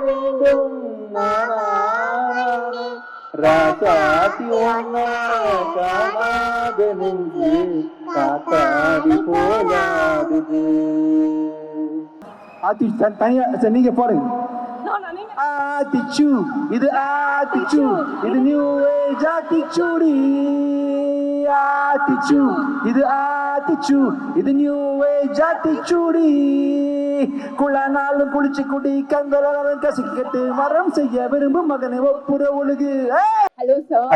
வேண்டும் ராசாத்தி ஒன்னா காணாத நெஞ்சு காத்தாடி போகாது. ஆத்தி தனியா நீங்க பாருங்க. ஆத்திச்சு இது ஆத்திச்சு இது நியூ ஏஜ் ஆத்திச்சுடி. ஆத்திச்சு இது ஆத்திச்சு இது நியூ ஏஜ் ஆத்திச்சுடி. குளனாலும் குளிச்சு குடி கந்தலும் கசிக்கட்டு மரம் செய்ய விரும்பும் மகனை ஒப்புற ஒழுகு. ஹலோ சார்,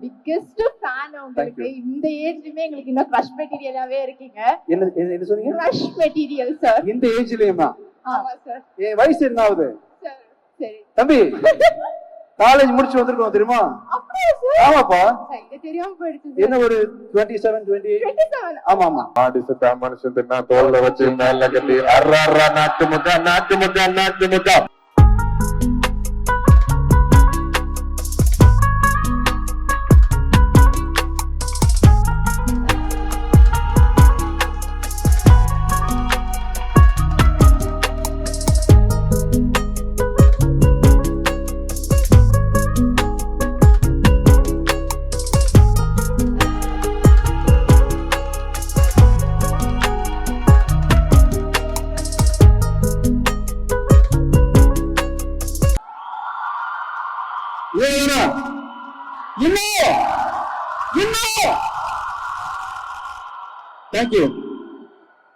பிக்கெஸ்ட் ஃபேன் உங்களுக்கு. இந்த ஏஜ்லயுமே எங்களுக்கு இன்னும் கிரஷ் மெட்டீரியலாவே இருக்கீங்க. என்ன சொன்னீங்க? Crush material sir. இந்த ஏஜ்லயுமா? ஆமா சார். ஏன் வயசு என்ன ஆகுது? சரி தம்பி, காலேஜ் முடிச்சு வந்திருக்கோம் தெரியுமா? ஆமாப்பா. இது தெரியாம போயிடுச்சு. என்ன ஒரு 27 28? ஆமா ஆமா. ஆடி சுத்தா மனுஷன் தின்னா தோல்ல வச்சு மேல கட்டி அர்ரா நாட்டு முக்கா நாட்டு முக்கா நாட்டு முக்கா.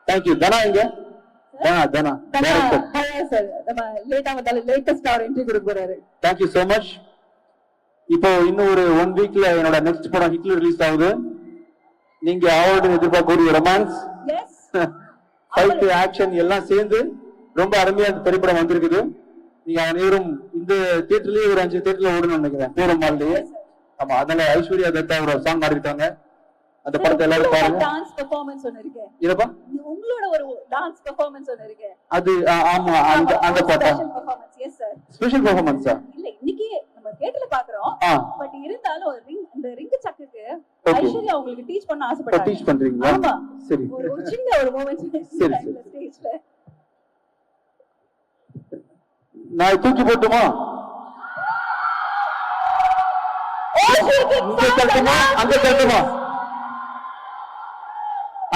தேங்க்யூ. தனா எங்க? தனா சார், நம்ம லேட்டா வந்தாலும் லேட்டஸ்ட் அவர் என்ட்ரி கொடுக்க போறாரு. Thank you so much. இப்போ இன்னும் ஒரு 1 வீக்ல என்னோட நெக்ஸ்ட் படம் ஹிட்லர் ரிலீஸ் ஆகுது. நீங்க அவார்டு எதிர்பார்க்கக்கூடிய ரொமான்ஸ், ஃபைட், ஆக்ஷன் எல்லாம் சேர்ந்து ரொம்ப அருமையான திரைப்படம் வந்திருக்குது. நீங்க அனைவரும் இந்த தியேட்டர்லயே ஒரு 5 தியேட்டர்ல ஓடணும்னு நினைக்கிறேன், பேரும் மால்லையே. ஆமா, அதனால ஐஸ்வர்யா தத்தா ஒரு சாங் ஆடிருக்காங்க. அந்த படத்தை எல்லாரும் பாருங்க. டான்ஸ் பெர்ஃபார்மன்ஸ் ஒன்னு இருக்கு. என்னப்பா? உங்களோட ஒரு டான்ஸ் பெர்ஃபார்மன்ஸ் ஒன்னு இருக்கு. அது ஆமா, அந்த பாட்டா? Yes sir. ஸ்பெஷல் பெர்ஃபார்மன்ஸா? இல்ல, இன்னைக்கு நம்ம தியேட்டர்ல பாக்குறோம். பட் இருந்தாலும் இந்த ரிங் சக்குக்கு ஐஸ்வர்யா உங்களுக்கு டீச் பண்ண ஆசைப்பட்டாங்க. டீச் பண்றீங்களா? ஆமா. சரி. ஒரு சின்ன ஒரு மொமெண்ட் சரி ஸ்டேஜ்ல நான் தூக்கி போட்டுமா? இங்க தட்டுமா அங்க தட்டுமா?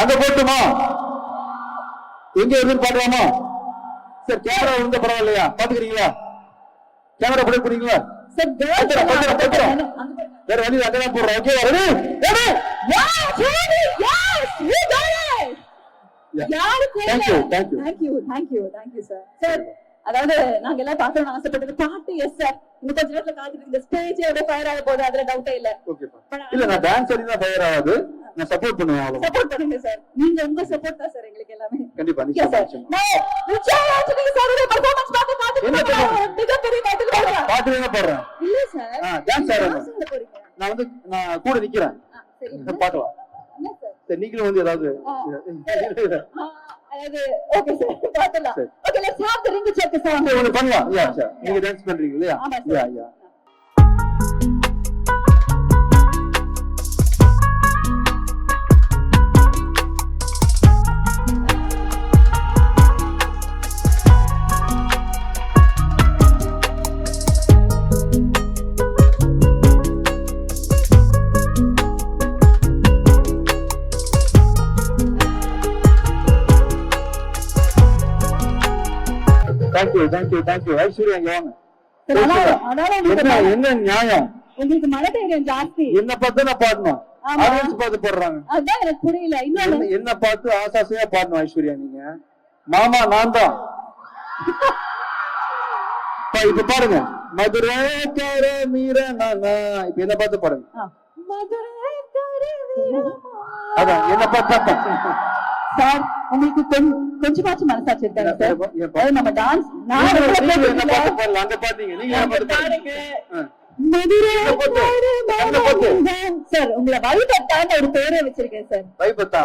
அங்க போட்டுமா? எங்க எதிர்பார்க்கலாமா? சார், கேமரா இருந்த பரவாயில்லையா? பாத்துக்கிறீங்களா? கேமரா போட போறீங்களா? சார், வேற வழி அங்கதான் போடுறோம். Okay, ready? Thank you sir. அதாவது நாங்க எல்லாம் பாக்கணும்னு ஆசைப்பட்டது பாட்டு. எஸ் சார், இன்னும் கொஞ்ச நேரத்துல காத்துட்டு இந்த ஸ்டேஜ் எவ்வளவு ஃபயர் ஆக போகுது, அதுல டவுட்டே இல்ல. இல்ல, நான் டான்ஸ் ஆடி தான் ஃபயர் ஆகாது, நான் சப்போர்ட் பண்ணுவேன். அவ்வளவு சப்போர்ட் பண்ணுங்க சார். நீங்க உங்க சப்போர்ட் தான் சார் எங்களுக்கு எல்லாமே. கண்டிப்பா நிச்சயமா சார். விஜயாஞ்சலி சாரோட பெர்ஃபார்மன்ஸ் பார்க்க மிகப்பெரிய டைட்டில் போடுறேன். பாட்டு என்ன பாடுறேன்? இல்ல சார், டான்ஸ் ஆடுறேன். நான் கூட நிக்கிறேன். பாட்டு வா. சரி, நீங்களும் வந்து ஏதாவது ஓகே சார், பாத்தலாம். Okay, let's have the ring check song. ஒன்னு பண்ணலாம். யா சார், நீங்க டான்ஸ் பண்றீங்க இல்லையா? யா. தேங்க்யூ. ஐஸ்வர்யா இங்க வாங்க. என்ன நியாயம்? உங்களுக்கு மன தைரியம் ஜாஸ்தி. என்ன பார்த்து நான் பாடணும், ஆடியன்ஸ் பார்த்து பாடுறாங்க. அதான் எனக்கு புரியல. இன்னொன்னு, என்ன பார்த்து ஆசாசையா பாடணும் ஐஸ்வர்யா. நீங்க மாமா நான் தான். இப்ப பாருங்க, மதுரை கர மீரனா. இப்ப என்ன பார்த்து பாருங்க. அதான் என்ன பார்த்து சார், உங்களுக்கு கொஞ்சமாச்சும் மனசாட்சி இருக்காங்க சார். நம்ம டான்ஸ் அங்க பாத்தீங்க, நீங்க சார், உங்களை வைபத்தான்னு ஒரு பேரே வச்சிருக்கேன் சார். வைபத்தா.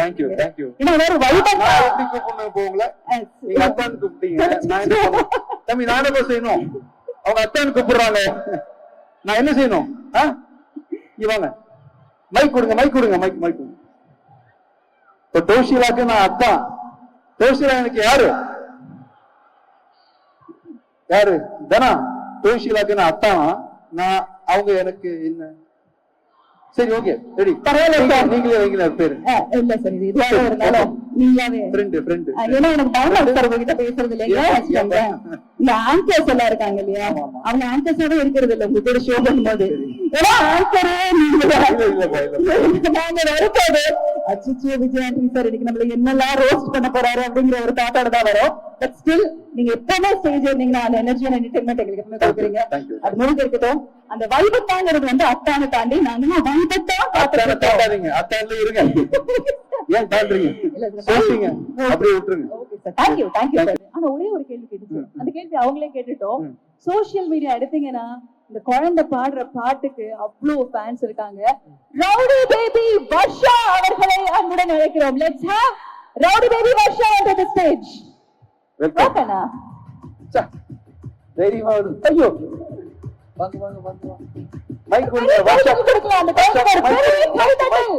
தேங்க்யூ. இன்னும் வேற வைபத்தா போங்களா? நீங்க அத்தான்னு கூப்பிட்டீங்க, நான் என்ன பண்ணுவேன்? தம்பி, நான் என்ன செய்யணும்? அவங்க அத்தான்னு கூப்பிடுறாங்க, நான் என்ன செய்யணும்? இங்க வாங்க, மைக் கொடுங்க. இப்ப டோஷிலாக்கு நான் அத்தான். டோஷிலா எனக்கு யாரு? யாரு தனா தோஷிலாக்கு நான் அத்தான் நான் அவங்க எனக்கு என்ன சரி ஓகே ரெடி பரவாயில்ல நீங்களே வைங்களா பேரு இல்ல சார் இது இதுவாக இருந்தாலும் நீங்களாவே ஃப்ரெண்டு ஏன்னா எனக்கு பயமா இருக்கு சார் உங்ககிட்ட பேசுறது இல்லையா இந்த ஆங்கர்ஸ் எல்லாம் இருக்காங்க இல்லையா அவங்க ஆங்கர்ஸோட இருக்கிறது இல்ல உங்க கூட ஷோ பண்ணும்போது ஏன்னா ஆங்கரே நாங்க வரப்போது அச்சிச்சோ விஜயாண்டி சார் இன்னைக்கு நம்மள என்னெல்லாம் ரோஸ்ட் பண்ண போறாரு அப்படிங்கிற ஒரு தாட்டோட தான் வரும் பட் ஸ்டில் நீங்க எப்பவுமே ஸ்டேஜ் இருந்தீங்கன்னா அந்த எனர்ஜி அண்ட் என்டர்டைன்மெண்ட் எங்களுக்கு எப்பவுமே கொடுக்குறீங்க அது முழுக்க இருக்கட்டும் அந்த வைபத்தாங்கிறது வந்து அத்தானை தாண்டி நாங்க வைபத்தான் காட்டாதீங்க அத்தான்ல இருங்க ஏன் தாண்டுறீங்க சொல்றீங்க அப்படியே விட்டுருங்க ஓகே சார் தேங்க்யூ சார் ஆனா ஒரே ஒரு கேள்வி கேட்டுச்சு அந்த கேள்வி அவங்களே கேட்டுட்டோம் சோசியல் மீடியா எடுத்தீங்கன்னா இந்த குழந்தை பாடுற பாட்டுக்கு அவ்வளவு ஃபேன்ஸ் இருக்காங்க ரவுடி பேபி வர்ஷா அவர்களை அன்புடன் அழைக்கிறோம் let's have rowdy baby Varsha on the stage welcome ஓகேனா தைரியமா ஐயோ வாங்க மைக் கொடுங்க வர்ஷா கொடுக்கலாம் அந்த கைதட்டல்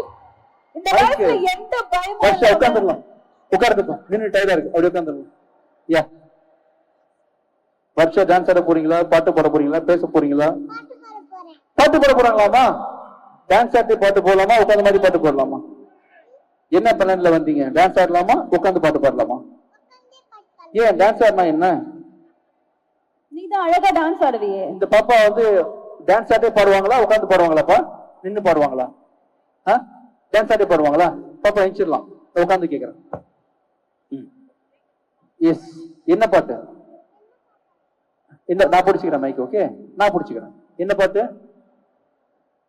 இந்த லைஃப்ல எந்த பயமும் வர்ஷா உட்கார்ந்துக்கலாம் நின்னு டயர்டா இருக்கு அப்படியே உட்கார்ந்துக்கலாம் யா வர்ஷா டான்ஸ் ஆட போறீங்களா பாட்டு பாட போறீங்களா பேச போறீங்களா பாட்டு பாட போறாங்களாமா டான்ஸ் ஆடி பாட்டு போடலாமா உட்கார்ந்த மாதிரி பாட்டு போடலாமா என்ன பிளான்ல வந்தீங்க டான்ஸ் ஆடலாமா உட்கார்ந்து பாட்டு பாடலாமா ஏன் டான்ஸ் ஆடினா என்ன நீதான் அழகா டான்ஸ் ஆடுவியே இந்த பாப்பா வந்து டான்ஸ் ஆட்டே பாடுவாங்களா உட்கார்ந்து பாடுவாங்களாப்பா நின்னு பாடுவாங்களா டான்ஸ் ஆட்டே பாடுவாங்களா பாப்பா எழுச்சிடலாம் உட்கார்ந்து கேக்குறேன் எஸ் என்ன பாட்டு இந்த நான் பிடிச்சிக்கிறேன் மைக் ஓகே நான் பிடிச்சிக்கிறேன் என்ன பாட்டு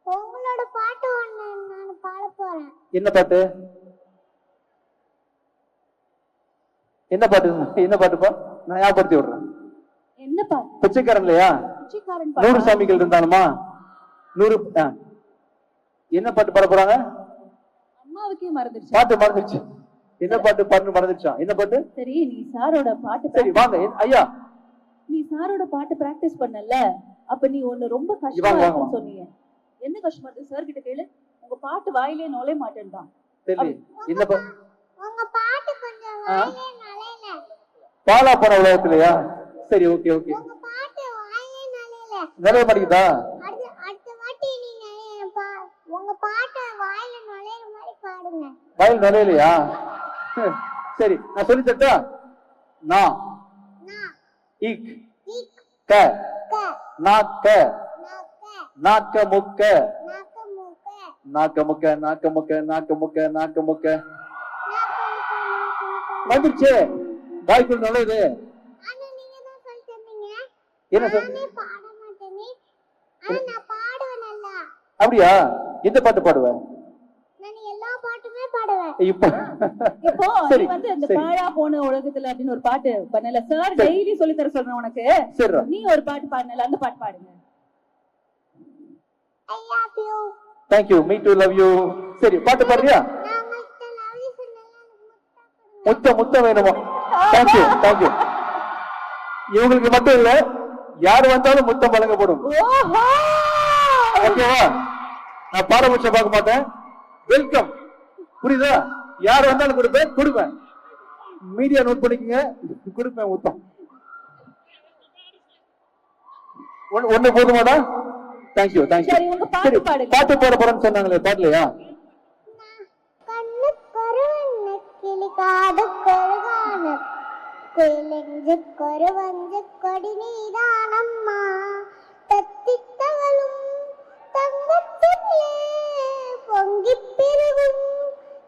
உங்களோட பாட்டு ஒண்ணு நான் பாட போறேன் என்ன பாட்டு என்ன பாட்டுப்பா நான் ஞாபகப்படுத்தி விடுறேன் என்ன பாட்டு பிச்சைக்காரன் இல்லையா பிச்சைக்காரன் 100 சாமிகள் இருந்தாலுமா 100 என்ன பாட்டு பாட போறாங்க அம்மாவுக்கே மறந்துருச்சு பாட்டு மறந்துருச்சு என்ன பாட்டு பாட்டு மறந்துருச்சா என்ன பாட்டு சரி நீ சாரோட பாட்டு சரி வாங்க ஐயா நீ சாரோட பாட்டு பிராக்டிஸ் பண்ணல அப்ப நீ ஒண்ணு ரொம்ப கஷ்டமா வாங்க, இருக்குன்னு வாங்க. சொன்னீங்க என்ன கஷ்டமா இருக்கு சார் கிட்ட கேளு உங்க பாட்டு வாயிலே நுழைய மாட்டேன்தான் சரி என்ன உங்க பாட்டு கொஞ்சம் வாயிலே நலையில பாலா போன உலகத்திலயா சரி ஓகே ஓகே உங்க பாட்டு வாயிலே நலையில நிறைய மாட்டேங்குதா அடுத்த வாட்டி நீங்க உங்க பாட்டு வாயில நுழையிற மாதிரி பாடுங்க வயல் நுழையிலையா சரி நான் சொல்லி தட்டா நான் நான் இக் இக் க க நாக்க நாக்க நாக்க முக்க நாக்க மூக்க நாக்க முக்க நாக்க முக்க நாக்க முக்க நாக்க முக்க நாக்க வந்துருச்சு வாய்க்குள் நுழையுது ஆனா நீங்க தான் சொல்லிட்டீங்க என்ன சொல் நானே பாட மாட்டேனே ஆனா நான் பாடுவேன் நல்லா அப்படியா எந்த பாட்டு பாடுவ நான் எல்லா பாட்டுமே பாடுவேன் இப்ப இப்போ சரி, நீ வந்து இந்த சரி. பாழா போன உலகத்துல அப்படின்னு ஒரு பாட்டு பண்ணல சார் டெய்லி சொல்லி தர சொல்றேன் உனக்கு சரி நீ ஒரு பாட்டு பாடுனல அந்த பாட்டு பாடுங்க I love you thank you me to love you சரி பாட்டு பாடுறியா நான் உங்கள்கிட்ட love you சொன்னேன்ல முத்த வேணுமா தேங்க்யூ இவங்களுக்கு மட்டும் இல்ல யாரு வந்தாலும் முத்தம் வழங்கப்படும் ஓஹோ ஓகேவா நான் பாரபட்சம் பார்க்க மாட்டேன் வெல்கம் புரியுதா யார் வந்தாலும் கொடுப்பேன் மீடியா நோட் பண்ணிக்கங்க கொடுப்பேன் முத்தம் ஒண்ணு போதுமாடா தேங்க்யூ சரி, உங்க பாட்டு பாடுங்க. பாட்டு பாட போறேன்னு சொன்னாங்களே பாடலையா கண்ணு கருவண்ண கிளி காது கருகான குயிலெஞ்சு கொருவஞ்சு கொடி நீதானம்மா தத்தித்தவளும் தங்கத்திலே பொங்கிப் பெருகும்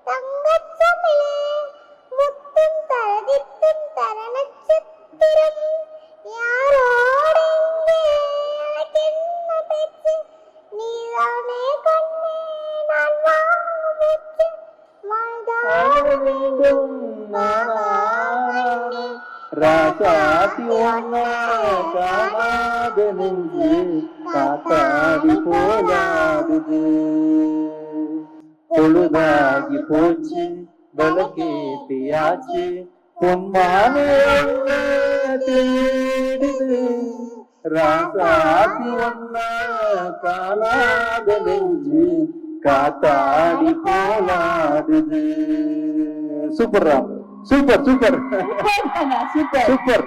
தங்கச்சமிழே முத்தும் தரதித்தும் தரணச்சித்திரம் யாரோடு இங்கே எனக்கென்ன பேச்சு நீதானே கண்ணே நான் வாங்கும் பேச்சு வாழ்ந்தாட வேண்டும் நானே ராசாத்தி ஒன்னா காணாத நெஞ்சு காத்தாடி போலாடுது பொழுதாகி போச்சு விளக்கேத்தியாச்சு பொன்மானே தேடுது ராசாத்தி ஒன்னா காணாத நெஞ்சு காத்தாடி போலாடுது super Ram super super super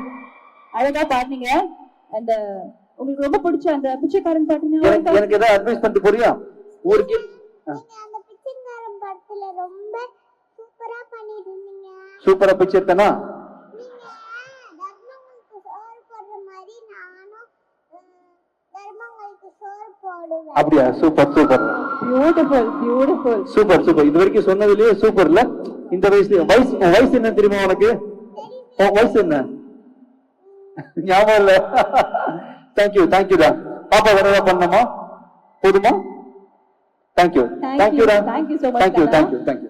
அழகா பாடுனீங்க அந்த உங்களுக்கு ரொம்ப பிடிச்ச அந்த பிச்சைக்காரன் பாட்டு ஞாபகம் எனக்கு இருக்கா? எனக்கு ஏதாவது அட்வைஸ் பண்ணிட்டு போறியா ஊருக்கு நீங்க அந்த பிச்சைக்காரன் படத்துல ரொம்ப சூப்பரா பண்ணிட்டு இருந்தீங்க. சூப்பரா பிச்சை எடுத்தனா நீங்க தர்மங்களுக்கு சோறு போடுற மாதிரி நானும் தர்மங்களுக்கு சோறு போடுவேன். அப்படியா super super Beautiful, beautiful. Super super இது வரைக்கும் சொன்னதுலயே சூப்பர்ல இந்த வயசுல வயசு என்ன தெரியுமா உனக்கு உன் வயசு என்ன ஞாபகம் இல்ல தேங்க்யூடா பாப்பா வேற பண்ணமா போதுமா தேங்க்யூடா Thank you so much, thank you Dada.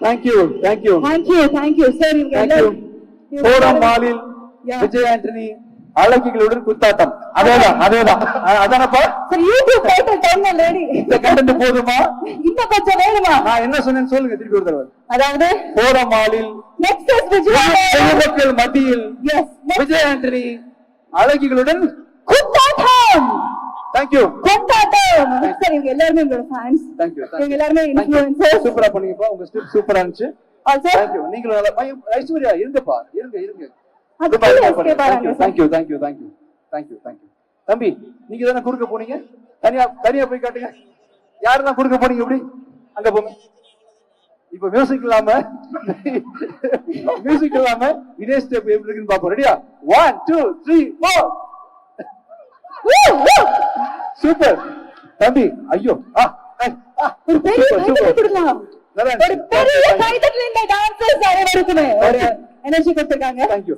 Thank you thank you Thank you, sir. இவங்க தேங்க்யூ எல்லாரும் போரம் மாலில் Yeah. விஜய் ஆண்டனி அழகிகளுடன் குத்தாட்டம் அதேதான் அதானப்பா Sir, YouTube title down already. இந்த கண்டென்ட் போதுமா இன்னும் கொஞ்சம் வேணுமா? நான் என்ன சொன்னேன்னு சொல்லுங்க திருப்பி ஒரு தடவை அதாவது போரம் மாலில் next is Vijay. பொதுமக்கள் மத்தியில் Yes, next விஜய் ஆண்டனி அழகிகளுடன் குத்தாட்டம். தேங்க்யூ கொண்டாட்டம். Sir, இவங்க எல்லாருமே உங்களோட fans. தேங்க்யூ இவங்க எல்லாருமே influencers. சூப்பரா பண்ணீங்கப்பா உங்க ஸ்டெப் சூப்பரா இருந்துச்சு Also, தேங்க்யூ நீங்களும் நல்லா ஐஸ்வர்யா இருங்கப்பா இருங்க அது escape ஆறாங்க, sir. தேங்க்யூ தம்பி நீங்க தானே குறுக்க போனீங்க தனியா போய் காட்டுங்க யாரெல்லாம் குறுக்க போனீங்க எப்படி அங்க போங்க இப்ப மியூசிக் இல்லாம இதே ஸ்டெப் எப்படி இருக்குன்னு பாப்போம் ரெடியா 1 2 3 4 சூப்பர் தம்பி ஐயோ ஒரு பெரிய கைதட்டல் கொடுக்கலாம். ஒரு பெரிய கைதட்டல் இந்த டான்சர்ஸ் அனைவருக்குமே ஒரு எனர்ஜி கொடுத்திருக்காங்க. தேங்க்யூ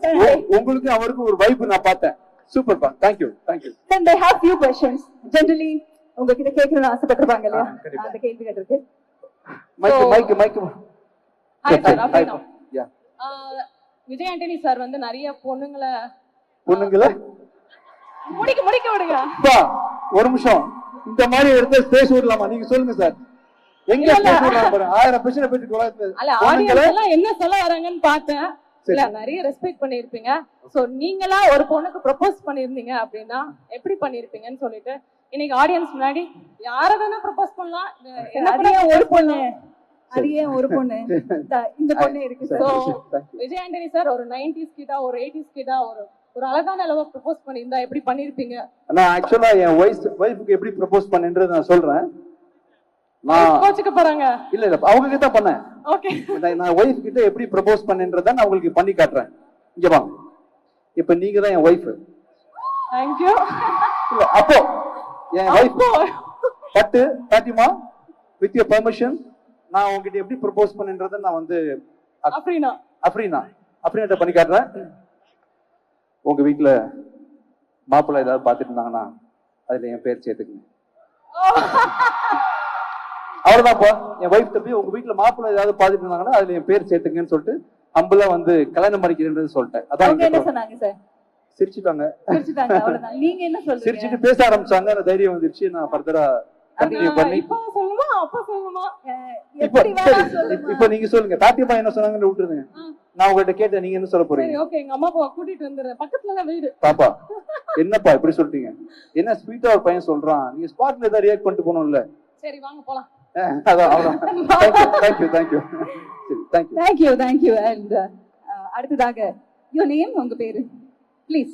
உங்களுக்கு அவருக்கு ஒரு வைப் நான் பார்த்தேன் சூப்பர்ப்பா thank you Then they have few questions. Generally உங்ககிட்ட கேட்கணும்னு ஆசைப்பட்டிருப்பாங்க இல்லையா? கண்டிப்பா. அந்த கேள்வி கேட்டிருக்கு. மைக் Hi sir, அப்படின்னா. யா விஜய் ஆண்டனி சார் வந்து நிறைய பொண்ணுங்களை பொண்ணுங்கள முடிக்க விடுங்க. அப்பா ஒரு நிமிஷம் இந்த மாதிரி இடத்துல ஸ்பேஸ் விடலாமா நீங்க சொல்லுங்க சார் எங்க இல்ல, இல்ல. ஸ்பேஸ் விடலாம் பாருங்க 1000 பிரச்சனை பத்தி அல்ல ஆடியன்ஸ் எல்லாம் என்ன சொல்ல வராங்கன்னு பார்த்தேன். இல்ல நிறைய ரெஸ்பெக்ட் பண்ணிருப்பீங்க. சோ நீங்களா ஒரு பொண்ணுக்கு ப்ரொபோஸ் பண்ணிருந்தீங்க அப்படின்னா எப்படி பண்ணிருப்பீங்கன்னு சொல்லிட்டு இன்னைக்கு ஆடியன்ஸ் முன்னாடி யார வேணா ப்ரொபோஸ் பண்ணலாம். என்ன அது பண்ண ஏன் ஒரு பொண்ணு? அது ஏன் ஒரு பொண்ணு? இந்த பொண்ணு இருக்கு so sir. Vijay Antony sir ஒரு 90s கிட்ட ஒரு 80s கிட்ட ஒரு அழகான அளவு ப்ரொபோஸ் பண்ணியிருந்தா எப்படி பண்ணிருப்பீங்க? நான் ஆக்சுவலா என் வைஃப்க்கு எப்படி ப்ரொபோஸ் பண்ணேன்றது நான் சொல்றேன் நான் கோச்சுக்க போறாங்க. இல்ல அவங்க கிட்ட பண்ணேன் ஓகே நான் ஒய்ஃப் கிட்ட எப்படி ப்ரொபோஸ் பண்ணேன்றத நான் உங்களுக்கு பண்ணி காட்டுறேன் இங்க வாங்க இப்ப நீங்க தான் என் ஒய்ஃப் थैंक यू. இல்ல அப்போ என் ஒய்ஃப் பட்டு பாத்திமா வித் யுவர் பெர்மிஷன் நான் உங்ககிட்ட எப்படி ப்ரொபோஸ் பண்ணேன்றத நான் வந்து அப்படின்னா பண்ணி காட்டுறேன் உங்க வீட்டுல மாப்பிள்ளை ஏதாவது பார்த்துட்டு இருந்தாங்கன்னா அதுல என் பேர் சேர்த்துக்கங்க அவ்வளவுதான்ப்பா என் ஒய்ஃப் போய் உங்க வீட்டுல மாப்பிள்ளை ஏதாவது பார்த்துட்டு இருந்தாங்கன்னா அதுல என் பேர் சேர்த்துங்கன்னு சொல்லிட்டு அம்புல வந்து கல்யாணம் பண்ணிக்கிறேன்னு சொல்லிட்டேன் அவங்க என்ன அதான் சொன்னாங்க சார்? சிரிச்சுட்டாங்க அவ்வளவுதான். நீங்க என்ன சொல்றீங்க? சிரிச்சுட்டு பேச ஆரம்பிச்சாங்க அந்த தைரியம் வந்துருச்சு நான் ஃபர்தரா கண்டினியூ பண்ணி இப்போ சொல்லுமா அப்ப சொல்லுமா? இப்போ எப்படி வேணா சொல்லுங்க. இப்போ நீங்க சொல்லுங்க தாத்தியம்மா என்ன சொன்னாங்கன்னு விட்டுருங்க நான் உங்ககிட்ட கேட்டேன் நீங்க என்ன சொல்ல சரி போறீங்க ஓகே எங்க அம்மா அப்பா கூட்டிட்டு வந்துடுறேன். பக்கத்துல தான் வீடு. பாப்பா என்னப்பா இப்படி சொல்லிட்டீங்க என்ன ஸ்வீட்டா ஒரு பையன் சொல்றான் நீங்க ஸ்பாட்ல ஏதாவது ரியாக்ட் பண்ணிட்டு போகணும்ல சரி வாங்க போலாம். அதான் அவ்வளவுதான் தேங்க்யூ சரி தேங்க்யூ அண்ட் அடுத்ததாக your name உங்க பேரு ப்ளீஸ்.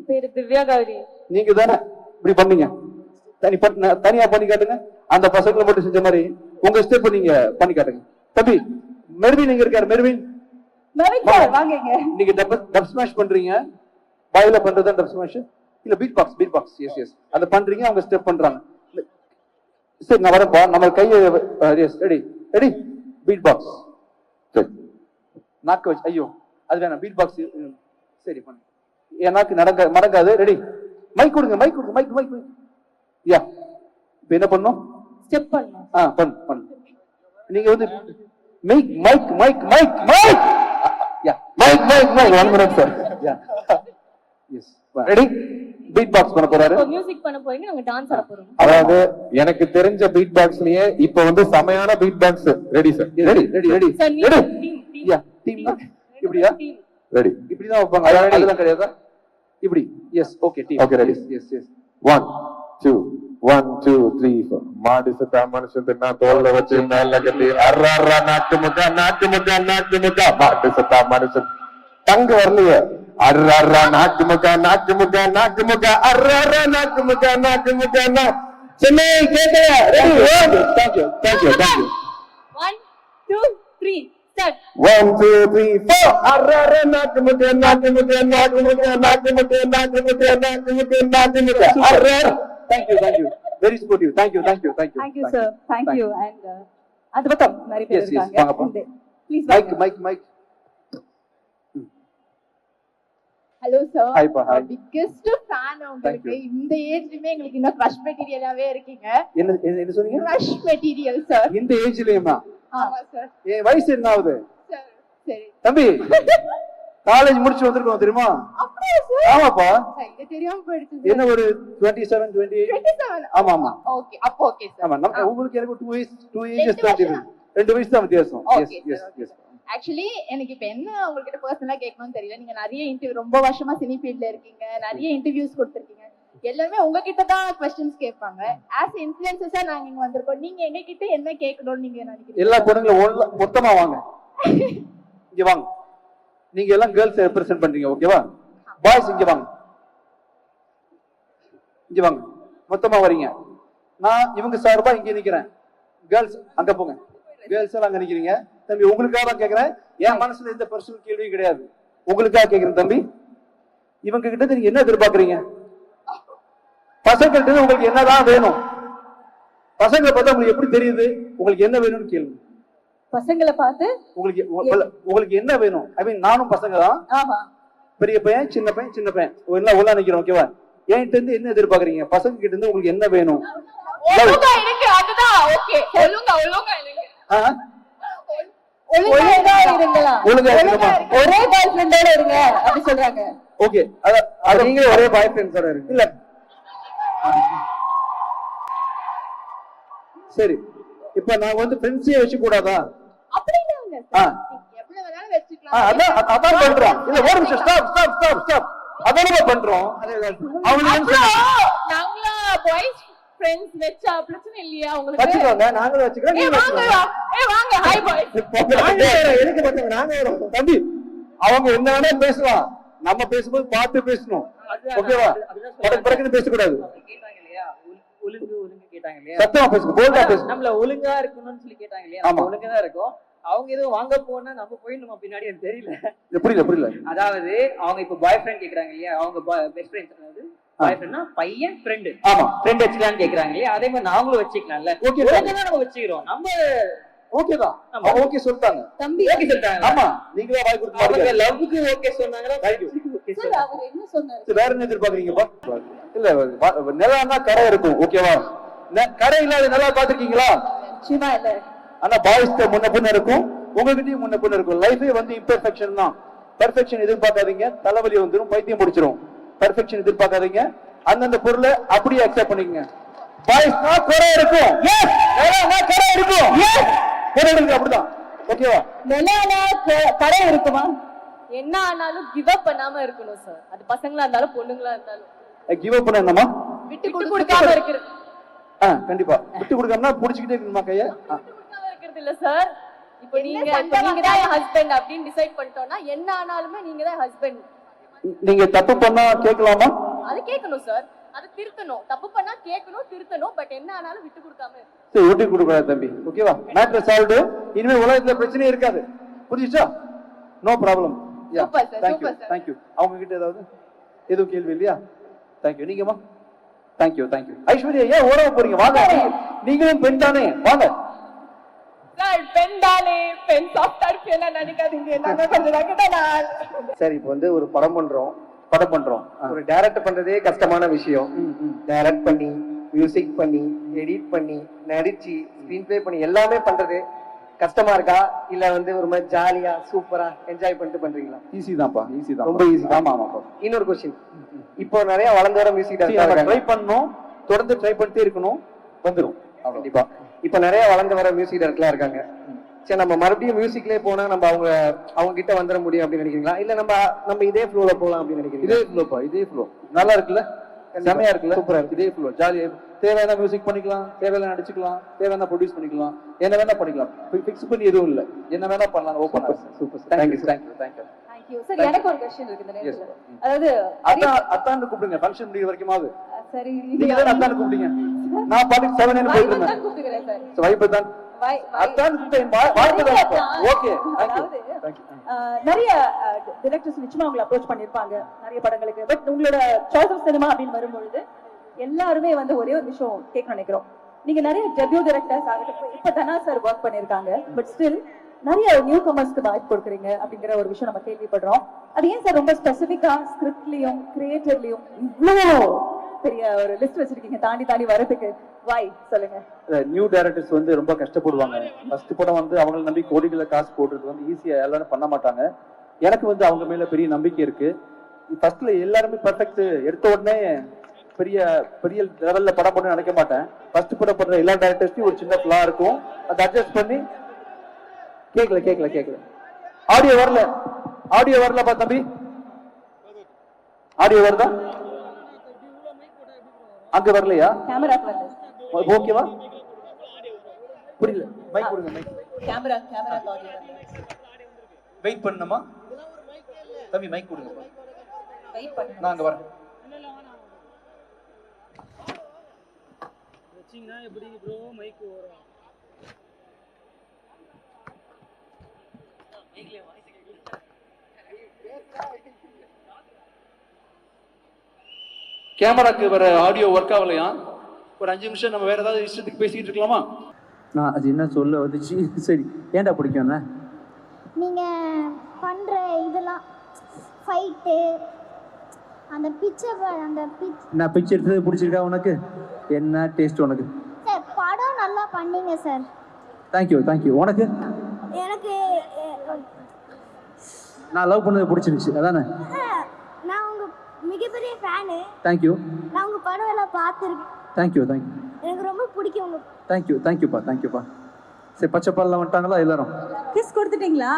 பேரு திவ்யா கௌரி. நீங்க தானே இப்படி பண்ணீங்க தனியா பண்ணி காட்டுங்க அந்த பசங்களை மட்டும் செஞ்ச மாதிரி உங்க ஸ்டெப் நீங்க பண்ணி காட்டுங்க தம்பி மெர்வின் எங்க இருக்காரு மெர்வின் சார் வாங்க இங்க. நீங்க டப் ஸ்மாஷ் பண்றீங்க பாயில பண்றதா டப் ஸ்மாஷ் இல்ல பீட் பாக்ஸ் எஸ் அந்த பண்றீங்க அவங்க ஸ்டெப் பண்றாங்க சரி நான் வரேன்ப்பா நம்ம கையை ரெடி ரெடி பீட் பாக்ஸ் சரி நாக்கு வச்சு ஐயோ அது வேணாம் பீட் பாக்ஸ் சரி பண்ணு என் நாக்கு மடங்காது ரெடி மைக் கொடுங்க மைக் யா இப்போ என்ன பண்ணணும் ஸ்டெப் பண்ணணும். பண்ணு நீங்க வந்து மைக் யா மைக் 1 minute சார் யா எஸ் ரெடி பீட் பாக்ஸ் பண்ண போறாரு மியூசிக் பண்ண போறீங்க, நாங்க டான்ஸ் ஆட போறோம். அதாவது எனக்கு தெரிஞ்ச பீட் பாக்ஸ்லயே இப்ப வந்து செமையான beat box ready sir ready sir நீ டீம் யா டீம் இப்படியா ரெடி இப்படிதான் வைப்பாங்க அதெல்லாம் கிடையாதா இப்படி yes okay team Okay, ready. Yes 1 2 1 2 3 4 மாடி சத்தா மனுஷன் தின்னா தோல்ல வச்சு மேல கட்டி அர்ரா நாட்டு முக்கா மாடி சத்தா மனுஷன் தங்க வரலையே அர்ரா நாட்டு முக்கா அர்ரா நாட்டு முக்கா சென்னை கேட்கல ரெடி தேங்க் யூ 1 2 3 ஸ்டார்ட். 1 2 3 4 அர்ரா நாட்டு முக்கா அர்ரா thank you very supportive thank you thank you sir thank you and அந்த பக்கம் நிறைய பேர் Yes, yes, இருக்காங்க வாங்கப்பா. Please mic hello sir Hi, Pa, hi. Biggest fan உங்களுக்கு இந்த ஏஜ்லயுமே எங்களுக்கு இன்னும் க்ரஷ் மெட்டீரியலாவே இருக்கீங்க. என்ன சொன்னீங்க க்ரஷ் மெட்டீரியல் சார். இந்த ஏஜ்லயுமா ஆமா சார். என் வயசு என்ன ஆகுது சார் சரி. தம்பி காலேஜ் முடிச்சு வந்திருக்கோம் தெரியுமா அப்படியே சார். ஆமாப்பா சார் இது தெரியாம போயிடுச்சு என்ன ஒரு 27 28 27. ஆமா ஓகே அப்போ ஓகே சார். ஆமா நம்ம உங்களுக்கு எனக்கு 2 இயர்ஸ் தான் difference. 2 வயசு தான் வித்தியாசம் எஸ் ஆக்சுவலி எனக்கு இப்ப என்ன உங்ககிட்ட பர்சனலா கேட்கணும்னு தெரியல. நீங்க நிறைய இன்டர்வியூ ரொம்ப வருஷமா சினி ஃபீல்ட்ல இருக்கீங்க, நிறைய இன்டர்வியூஸ் கொடுத்திருக்கீங்க. எல்லாமே உங்ககிட்ட தான் क्वेश्चंस கேட்பாங்க. ஆஸ் இன்ஃப்ளூயன்சர்ஸா நாங்க இங்க வந்திருக்கோம். நீங்க எங்க கிட்ட என்ன கேட்கணும்னு நீங்க நினைக்கிறீங்க? எல்லா பொண்ணுங்களும் மொத்தமா வாங்க இங்க வாங்க நீங்க எல்லாம் கேர்ள்ஸ் ரெப்ரசென்ட் பண்றீங்க ஓகேவா பாய்ஸ் இங்க வாங்க மொத்தமா வரீங்க நான் இவங்க சார்பா இங்க நிக்கிறேன் கேர்ள்ஸ் அங்க போங்க கேர்ள்ஸ் எல்லாம் அங்க நிக்கிறீங்க தம்பி உங்களுக்காக தான் கேக்குறேன் என் மனசுல எந்த பர்சனல் கேள்வியும் கிடையாது உங்களுக்காக கேக்குறேன் தம்பி இவங்க கிட்ட நீங்க என்ன எதிர்பார்க்கறீங்க பசங்கள்ட்ட உங்களுக்கு என்னதான் வேணும் பசங்களை பார்த்தா உங்களுக்கு எப்படி தெரியுது உங்களுக்கு என்ன வேணும்னு கேளுங்க பசங்களை பார்த்து உங்களுக்கு என்ன வேணும் ஐ மீன் நானும் பசங்க தான் ஆமா பெரிய பையன் சின்ன பையன் எல்லாம் ஒண்ணா நிக்கிறோம் ஓகேவா என்கிட்ட இருந்து என்ன எதிர்பார்க்கறீங்க பசங்க கிட்ட இருந்து உங்களுக்கு என்ன வேணும் ஒழுங்கா இருங்க அதுதான் ஓகே ஒழுங்கா இருங்க ஒழுங்கா இருங்களா ஒழுங்கா இருக்கணுமா ஒரே பாய் ஃப்ரெண்டோட இருங்க அப்படி சொல்றாங்க ஓகே அத நீங்க ஒரே பாய் ஃப்ரெண்ட் சொல்ற இருக்கு இல்ல சரி இப்ப நான் வந்து ஃப்ரெண்ட்ஸே வச்சு கூடாதா அப்படி இல்ல ஆ. எவ்வளவு வேணாலும் வச்சுக்கலாம். அதான் பண்றோம் இல்ல ஒரு நிமிஷம் ஸ்டாப் அதான் நம்ம பண்றோம் அவங்க நாங்களா பாய்ஸ் ஃப்ரெண்ட்ஸ் வெச்சா பிரச்சனை இல்லையா உங்களுக்கு? வச்சுக்கோங்க நாங்களும் வச்சுக்கிறோம் நீங்க வாங்க ஹாய் பாய்ஸ். எனக்கு பசங்க நாங்க வரோம் தம்பி அவங்க என்ன வேணா பேசலாம் நம்ம பேசும்போது பார்த்து பேசணும் ஓகேவா படக்கு பேசக்கூடாது ஒழுங்கு கேட்டாங்க இல்லையா சத்தமா பேசுங்க போல்டா பேசுங்க நம்மள ஒழுங்கா இருக்கணும்னு சொல்லி கேட்டாங்க இல்லையா நம்ம ஒழுங்கா தான் இருக்கும் அவங்க எதுவும் வாங்க போனா நம்ம போயிடணுமா பின்னாடி எனக்கு தெரியல புரியல அதாவது அவங்க இப்ப பாய் ஃப்ரெண்ட் கேக்குறாங்க இல்லையா அவங்க பெஸ்ட் ஃப்ரெண்ட்ஸ் அதாவது பாய் ஃப்ரெண்ட்னா பையன் ஃப்ரெண்ட் ஆமா ஃப்ரெண்ட் வச்சுக்கலாம்னு கேக்குறாங்க இல்லையா அதே மாதிரி நாங்களும் வச்சுக்கலாம்ல ஓகே ஒழுங்கா தான் நம்ம வச்சுக்கிறோம் நம்ம ஓகே தான் ஓகே சொல்லிட்டாங்க தம்பி ஓகே சொல்லிட்டாங்க ஆமா நீங்களே வாய் கொடுத்து அவங்க மாட்டீங்க லவ்வுக்கு ஓகே சொன்னாங்களா ஓகே சார் அவர் என்ன சொன்னாரு வேற என்ன எதிர்பார்க்கறீங்கப்பா இல்ல நிலம்னா கரை இருக்கும் ஓகேவா கரை இல்லாத நிலா பாத்திருக்கீங்களா சிவா இல்ல ஆனா பாய்ஸ்க்கு முன்ன பின்ன இருக்கும் உங்ககிட்டயும் முன்ன பின்ன இருக்கும் லைஃபே வந்து இம்பர்ஃபெக்ஷன் தான் பெர்ஃபெக்ஷன் எதிர்பார்க்காதீங்க தலைவலி வந்துடும் பைத்தியம் முடிச்சிடும் பெர்ஃபெக்ஷன் எதிர்பார்க்காதீங்க அந்தந்த பொருளை அப்படியே அக்செப்ட் பண்ணிக்கங்க பாய்ஸ்னா கரை இருக்கும் நிலம்னா கரை இருக்கும் பொருளுக்கு அப்படிதான் ஓகேவா நிலானா கடை இருக்குமா? என்ன ஆனாலும் கிவ் அப் பண்ணாம இருக்கணும் சார். அது பசங்களா இருந்தாலும் பொண்ணுங்களா இருந்தாலும் கிவ் அப் பண்ண என்னமா விட்டு கொடுக்காம இருக்கிறது. கண்டிப்பா விட்டு கொடுக்காமனா புடிச்சிட்டே இருக்கணுமா கைய விட்டு கொடுக்காம இருக்கிறது இல்ல சார். இப்போ நீங்க தான் என் ஹஸ்பண்ட் அப்படின்னு டிசைட் பண்ணிட்டோம்னா என்ன ஆனாலுமே நீங்க தான் ஹஸ்பண்ட். நீங்க தப்பு பண்ணா கேட்கலாமா? அது கேட்கணும் சார். அது திருத்தணும். தப்பு பண்ணா கேட்கணும் திருத்தணும். பட் என்ன ஆனாலும் விட்டு கொடுக்காம சரி விட்டு கொடுக்காத தம்பி ஓகேவா மேட்டர் சால்வ்டு இனிமே உலகத்துல பிரச்சனையே இருக்காது புரியுச்சா நோ ப்ராப்ளம் யா Super, sir. Thank you Super, sir. Thank you அவங்க கிட்ட ஏதாவது எதுவும் கேள்வி இல்லையா தேங்க்யூ நீங்கம்மா தேங்க்யூ ஐஸ்வர்யா ஏன் ஓடவ போறீங்க வாங்க நீங்களும் பெண் தானே வாங்க சார் பெண் தானே, பெண் சாஃப்டா இருப்பேன் நினைக்காதீங்க, நாங்க கொஞ்சம் ரகடனால். சார் இப்போ வந்து ஒரு படம் பண்றோம், ஆ. ஒரு டைரக்ட் பண்றதே கஷ்டமான விஷயம். டைரக்ட் பண்ணி, மியூசிக் பண்ணி, எடிட் பண்ணி, நடிச்சு, ஸ்கிரீன் பிளே பண்ணி எல்லாமே பண்றது கஷ்டமா இருக்கா இல்ல வந்து ஒரு மாதிரி ஜாலியா சூப்பரா என்ஜாய் பண்ணிட்டு பண்றீங்களா? ஈஸி தான்ப்பா, ஈஸி தான், ரொம்ப easy. ஆமா ஆமாப்பா. இன்னொரு கொஸ்டின், இப்போ நிறைய வளர்ந்து வர மியூசிக் டைரக்டர் ட்ரை பண்ணணும், தொடர்ந்து ட்ரை பண்ணிட்டே இருக்கணும், வந்துடும். கண்டிப்பா. இப்போ நிறைய வளர்ந்து வர மியூசிக் டைரக்டர்லாம் இருக்காங்க. சரி, நம்ம மறுபடியும் மியூசிக்லயே போனா நம்ம அவங்க கிட்ட வந்துட முடியும் அப்படின்னு நினைக்கிறீங்களா, இல்ல நம்ம இதே ஃப்ளோல போலாம் அப்படின்னு நினைக்கிறீங்களா? இதே ஃப்ளோப்பா, இதே ஃப்ளோ நல்லா இருக்குல்ல, செமையா இருக்குல்ல, சூப்பரா இருக்கு. இதே ஃப்ளோ ஜாலியா தேவையான மியூசிக் பண்ணிக்கலாம், தேவையான நடிச்சுக்கலாம், தேவையான ப்ரொடியூஸ் பண்ணிக்கலாம், என்ன வேணா பண்ணிக்கலாம். ஃபிக்ஸ் பண்ணி எதுவும் இல்ல, என்ன வேணா பண்ணலாம். Open. Super. Thank you thank you thank you. Thank you sir. எனக்கு ஒரு கொஸ்டின் இருக்கு இந்த நேரத்துல. அதாவது அத்தான் கூப்பிடுங்க, ஃபங்க்ஷன் முடிய வரைக்கும் ஆகுது. சரி, நீங்க தான் அத்தான் கூப்பிட்டீங்க, நான் பாட்டுக்கு 7 போயிட்டு வைபு இருந்தேன். தான் கூப்பிடுறேன் சார். வைப்பு தான் அத்தான் வாழ்த்து தான். ஓகே, தேங்க்யூ அதாவது, தேங்க்யூ. நிறைய டிரெக்டர்ஸ் நிச்சயமா உங்களை அப்ரோச் பண்ணிருப்பாங்க நிறைய படங்களுக்கு. பட் உங்களோட சாய்ஸ் ஆஃப் சினிமா அப்படின்னு வரும்பொழுது எல்லாருமே வந்து ஒரே ஒரு விஷயம் கேட்க நினைக்கிறோம். நீங்க நிறைய டெபியூ டிரெக்டர்ஸ் ஆகட்டும், இப்ப தனா சார் ஒர்க் பண்ணிருக்காங்க, பட் ஸ்டில் நிறைய நியூ கமர்ஸ்க்கு வாய்ப்பு கொடுக்குறீங்க அப்படிங்கிற ஒரு விஷயம் நம்ம கேள்விப்படுறோம். அது ஏன் சார் ரொம்ப ஸ்பெசிபிக்கா ஸ்கிரிப்ட்லயும் கிரியேட்டர்லயும் இவ்வளோ பெரிய ஒரு லிஸ்ட் வச்சிருக்கீங்க தாண்டி வரதுக்கு? வாய் சொல்லுங்க. நியூ டைரக்டர்ஸ் வந்து ரொம்ப கஷ்டப்படுவாங்க. ஃபர்ஸ்ட் படம் வந்து அவங்களை நம்பி கோடிகளை காசு போடுறது வந்து ஈஸியா எல்லாரும் பண்ண மாட்டாங்க. எனக்கு வந்து அவங்க மேல பெரிய நம்பிக்கை இருக்கு. ஃபர்ஸ்ட்ல எல்லாருமே பெர்ஃபெக்ட் எடுத்த உடனே பெரிய பெரிய லெவல்ல படம் பண்ண நினைக்க மாட்டேன். ஃபர்ஸ்ட் படம் பண்ற எல்லா டைரக்டர்ஸ்லயும் ஒரு சின்ன ஃபிளா இருக்கும், அதை அட்ஜஸ்ட் பண்ணி கேட்கல ஆடியோ வரலப்பா தம்பி, ஆடியோ வருதா? அங்க வரலையா? கேமரா வந்து ஓகேவா? புரியல, மைக் கொடுங்க, மைக். கேமரா ஆடியோ வெயிட் பண்ணணுமா தம்பி? மைக் கொடுங்க, வெயிட் பண்ணுங்க. நான் அங்க வரேன். எப்படி ப்ரோ மைக் வரும்? கேமராக்கு வர ஆடியோ ஒர்க் ஆகலையா? ஒரு 5 நிமிஷம் நம்ம வேற ஏதாவது இஷ்டத்துக்கு பேசிட்டு இருக்கலாமா? நான் அது என்ன சொல்ல வந்துச்சு. சரி, ஏன்டா பிடிக்கும் என்ன? நீங்க பண்ற இதெல்லாம் ஃபைட்டு, அந்த பிக்சர், நான் பிக்சர் எடுத்தது பிடிச்சிருக்கா உனக்கு? என்ன டேஸ்ட் உனக்கு? சார் படம் நல்லா பண்ணீங்க சார். தேங்க்யூ. உனக்கு? எனக்கு நான் லவ் பண்ணது பிடிச்சிருச்சு அதானே? நான் உங்க மிகப்பெரிய ஃபேனு. தேங்க்யூ. நான் உங்க படம் எல்லாம் பார்த்துருக்கேன். தேங்க்யூ. எனக்கு ரொம்ப பிடிக்கும் உங்க. தேங்க்யூப்பா. சரி, பச்சைப்பால்லாம் வந்துட்டாங்களா எல்லாரும்? கிஸ் கொடுத்துட்டீங்களா?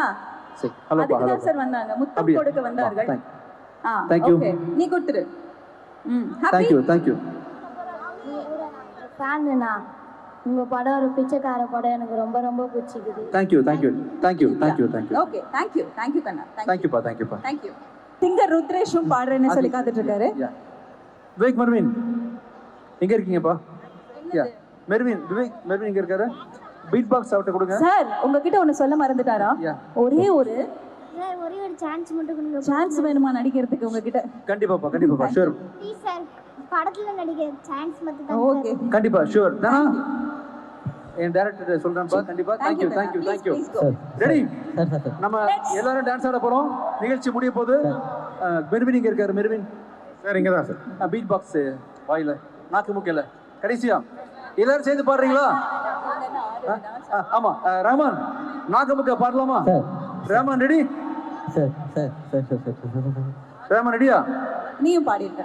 சரி, ஹலோப்பா. அதுக்கு சார் வந்தாங்க, முத்தம் கொடுக்க வந்தார்கள். Thank you. ஓகே, நீ கொடுத்துரு. தேங்க்யூ. ஃபேனுண்ணா, உங்க படம் ஒரு பிச்சைக்கார படம் எனக்கு ரொம்ப ரொம்ப பிடிச்சிக்குது. தேங்க்யூ. ஓகே, தேங்க்யூ கண்ணா. தேங்க்யூப்பா. தேங்க்யூ. சிங்கர் ருத்ரேஷும் பாடுறேன்னு சொல்லி காத்துட்டு இருக்காரு. விவேக் மெர்வின் எங்க இருக்கீங்கப்பா? மெர்வின் எங்க இருக்காரு? பீட் பாக்ஸ் அவட்ட கொடுங்க சார். உங்ககிட்ட ஒன்னு சொல்ல மறந்துட்டாரா? ஒரே ஒரு சான்ஸ் மட்டும் கொடுங்க. சான்ஸ் வேணுமா நடிக்கிறதுக்கு உங்ககிட்ட? கண்டிப்பாப்பா ஷூர். ப்ளீஸ் சார், படத்துல நடிக்க சான்ஸ் மட்டும் தான். ஓகே, கண்டிப்பா ஷூர். என் டைரக்டர் சொல்றேன்ப்பா. கண்டிப்பா. தேங்க்யூ. ரெடி? நம்ம எல்லாரும் டான்ஸ் ஆட போறோம். நிகழ்ச்சி முடிய போகுது. மெர்வின் இங்க இருக்காரு. மெர்வின் சார் இங்க தான் சார். பீட் பாக்ஸ் வாயில நாக்கு மூக்கல கடைசியா எல்லாரும் சேர்ந்து பாடுறீங்களா? ஆமா. ரஹ்மான் நாக்கு மூக்க பாடலாமா? ரஹ்மான் ரெடி? ரஹ்மான் ரெடியா? நீயும் பாடிட்ட.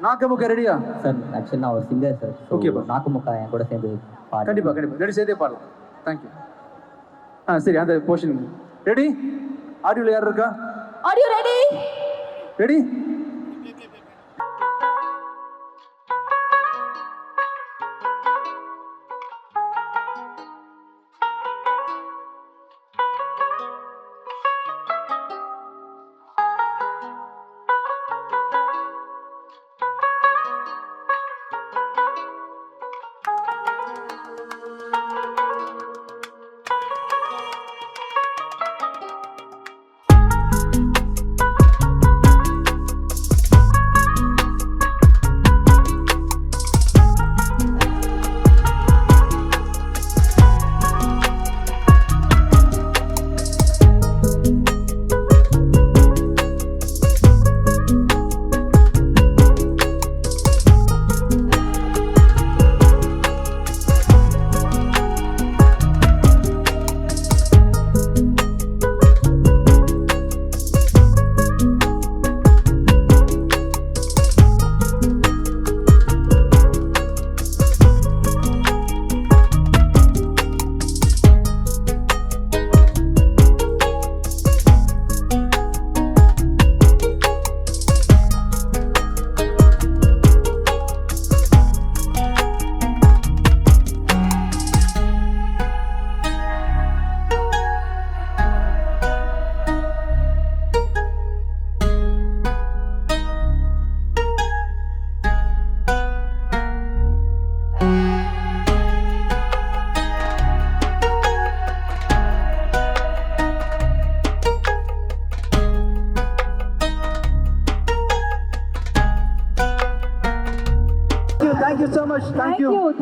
நாக்கு மூக்க ரெடியா? சார் ஆக்சுவலி நான் ஒரு சிங்கர் சார். ஓகே, நாக்குமுக்கா என் கூட சேர்ந்து பாடு. கண்டிப்பா ரெடி, சேர்ந்தே பாடலாம். தேங்க்யூ. சரி, அந்த போர்ஷன் ரெடி? ஆடியோல யார் இருக்கா? Audio ready?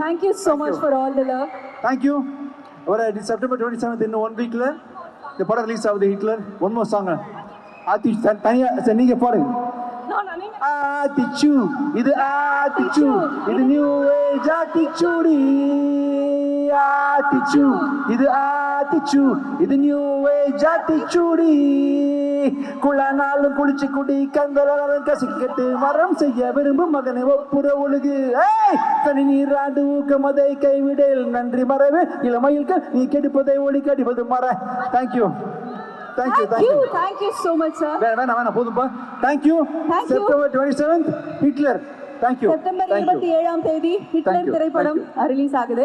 Thank you so much for all the love. Thank you. ஒரு செப்டம்பர் 27 இன்னும் 1 வீக்ல இந்த படம் ரிலீஸ் ஆகுது ஹிட்லர். ஒன் மோர் சாங் ஆத்தி தனியா சரி, நீங்க பாடுங்க. ஆத்திச்சு இது ஆத்திச்சு இது நியூ ஏஜ் ஆத்திச்சுடி. ஆத்திச்சு இது ஆத்திச்சு இது நியூ ஏஜ் ஆத்திச்சுடி. குளனாலும் குளிச்சு குடி கந்தலும் கசிக்கட்டு மரம் செய்ய விரும்பும் மகனை ஒப்புற ஒழுகு. தனி நீராண்டு ஊக்கமதை கைவிடல் நன்றி மறவே இளமயில்கள் நீ கெடுப்பதை ஒளி கடிப்பது மற. Thank you. Thank you so much, sir. வேணாம் போதும்பா. Thank you. September 27 Hitler. Thank you. September 27ஆம் தேதி ஹிட்லர் திரைப்படம் ரிலீஸ் ஆகுது.